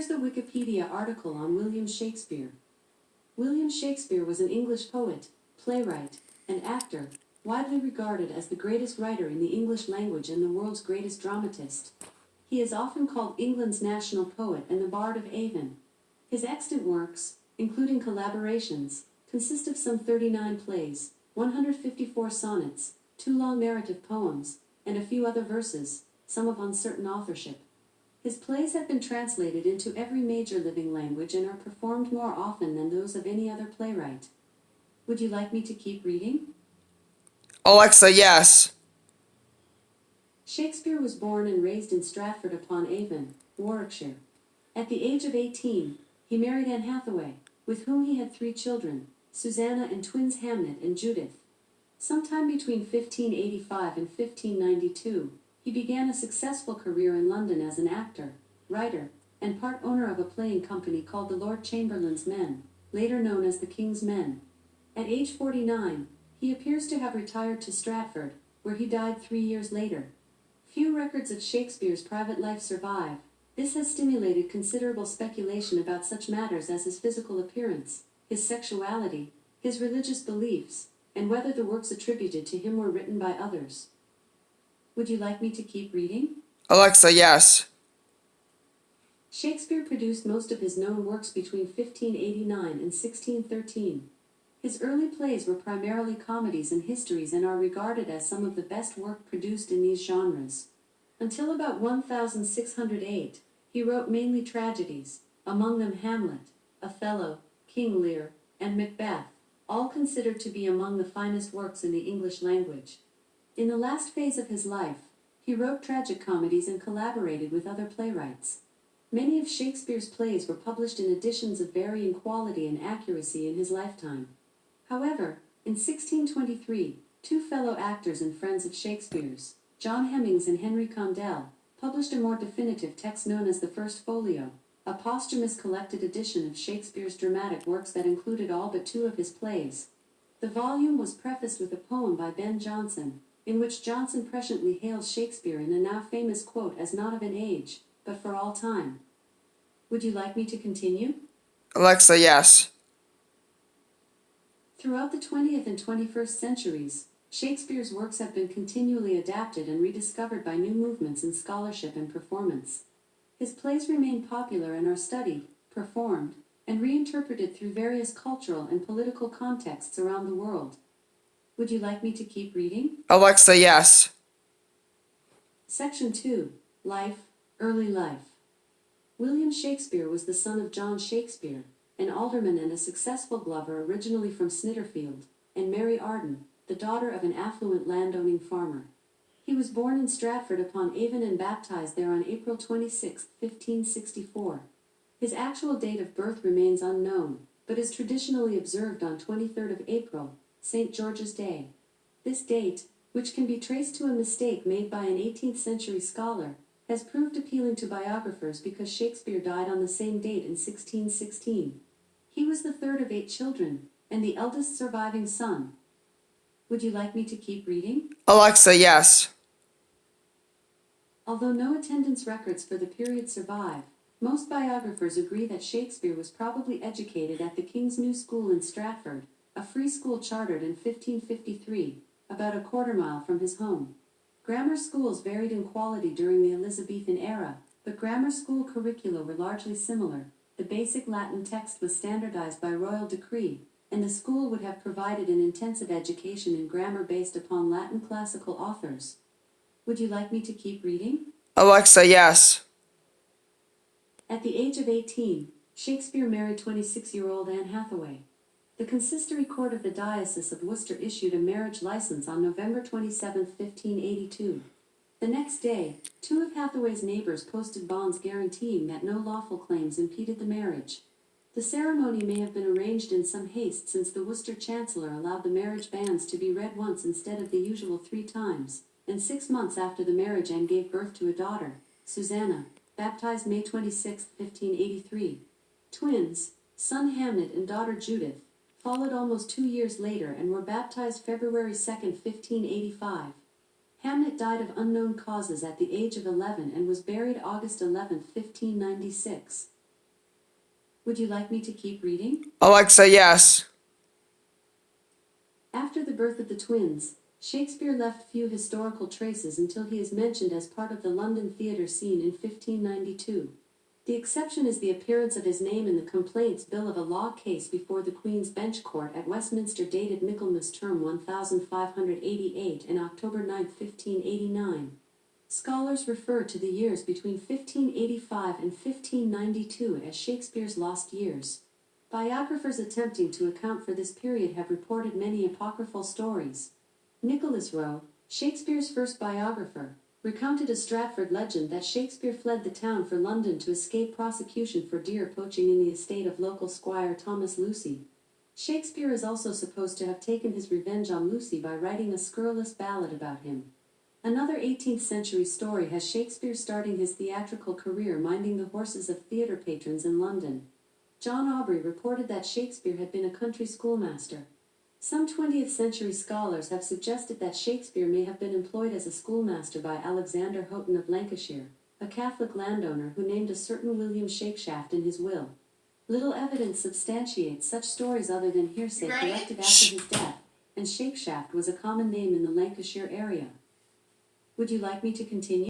Here's the Wikipedia article on William Shakespeare. William Shakespeare was an English poet, playwright, and actor, widely regarded as the greatest writer in the English language and the world's greatest dramatist. He is often called England's national poet and the Bard of Avon. His extant works, including collaborations, consist of some 39 plays, 154 sonnets, 2 long narrative poems, and a few other verses, some of uncertain authorship. His plays have been translated into every major living language and are performed more often than those of any other playwright. Would you like me to keep reading? Alexa, yes. Shakespeare was born and raised in Stratford-upon-Avon, Warwickshire. At the age of 18, he married Anne Hathaway, with whom he had 3 children, Susanna and twins Hamnet and Judith. Sometime between 1585 and 1592, he began a successful career in London as an actor, writer, and part owner of a playing company called the Lord Chamberlain's Men, later known as the King's Men. At age 49, he appears to have retired to Stratford, where he died 3 years later. Few records of Shakespeare's private life survive. This has stimulated considerable speculation about such matters as his physical appearance, his sexuality, his religious beliefs, and whether the works attributed to him were written by others. Would you like me to keep reading? Alexa, yes. Shakespeare produced most of his known works between 1589 and 1613. His early plays were primarily comedies and histories and are regarded as some of the best work produced in these genres. Until about 1608, he wrote mainly tragedies, among them Hamlet, Othello, King Lear, and Macbeth, all considered to be among the finest works in the English language. In the last phase of his life, he wrote tragic comedies and collaborated with other playwrights. Many of Shakespeare's plays were published in editions of varying quality and accuracy in his lifetime. However, in 1623, 2 fellow actors and friends of Shakespeare's, John Hemmings and Henry Condell, published a more definitive text known as the First Folio, a posthumous collected edition of Shakespeare's dramatic works that included all but 2 of his plays. The volume was prefaced with a poem by Ben Jonson, in which Jonson presciently hails Shakespeare in a now famous quote as not of an age, but for all time. Would you like me to continue? Alexa, yes. Throughout the 20th and 21st centuries, Shakespeare's works have been continually adapted and rediscovered by new movements in scholarship and performance. His plays remain popular and are studied, performed, and reinterpreted through various cultural and political contexts around the world. Would you like me to keep reading? Alexa, yes. Section 2. Life, Early Life. William Shakespeare was the son of John Shakespeare, an alderman and a successful glover originally from Snitterfield, and Mary Arden, the daughter of an affluent landowning farmer. He was born in Stratford-upon-Avon and baptized there on April 26, 1564. His actual date of birth remains unknown, but is traditionally observed on 23rd of April, St. George's Day. This date, which can be traced to a mistake made by an 18th century scholar, has proved appealing to biographers because Shakespeare died on the same date in 1616. He was the 3rd of 8 children, and the eldest surviving son. Would you like me to keep reading? Alexa, yes. Although no attendance records for the period survive, most biographers agree that Shakespeare was probably educated at the King's New School in Stratford, a free school chartered in 1553, about a quarter-mile from his home. Grammar schools varied in quality during the Elizabethan era, but grammar school curricula were largely similar. The basic Latin text was standardized by royal decree, and the school would have provided an intensive education in grammar based upon Latin classical authors. Would you like me to keep reading? Alexa, yes. At the age of 18, Shakespeare married 26-year-old Anne Hathaway. The consistory court of the Diocese of Worcester issued a marriage license on November 27, 1582. The next day, 2 of Hathaway's neighbors posted bonds guaranteeing that no lawful claims impeded the marriage. The ceremony may have been arranged in some haste since the Worcester Chancellor allowed the marriage banns to be read once instead of the usual 3 times, and 6 months after the marriage Anne gave birth to a daughter, Susanna, baptized May 26, 1583. Twins, son Hamnet and daughter Judith, followed almost 2 years later and were baptized February 2, 1585. Hamnet died of unknown causes at the age of 11 and was buried August 11, 1596. Would you like me to keep reading? Alexa, yes. After the birth of the twins, Shakespeare left few historical traces until he is mentioned as part of the London theatre scene in 1592. The exception is the appearance of his name in the Complaints Bill of a law case before the Queen's Bench Court at Westminster dated Michaelmas term 1588 and October 9, 1589. Scholars refer to the years between 1585 and 1592 as Shakespeare's lost years. Biographers attempting to account for this period have reported many apocryphal stories. Nicholas Rowe, Shakespeare's first biographer, recounted a Stratford legend that Shakespeare fled the town for London to escape prosecution for deer poaching in the estate of local squire Thomas Lucy. Shakespeare is also supposed to have taken his revenge on Lucy by writing a scurrilous ballad about him. Another 18th century story has Shakespeare starting his theatrical career minding the horses of theatre patrons in London. John Aubrey reported that Shakespeare had been a country schoolmaster. Some 20th century scholars have suggested that Shakespeare may have been employed as a schoolmaster by Alexander Houghton of Lancashire, a Catholic landowner who named a certain William Shakespeare in his will. Little evidence substantiates such stories other than hearsay collected after his death, and Shakespeare was a common name in the Lancashire area. Would you like me to continue?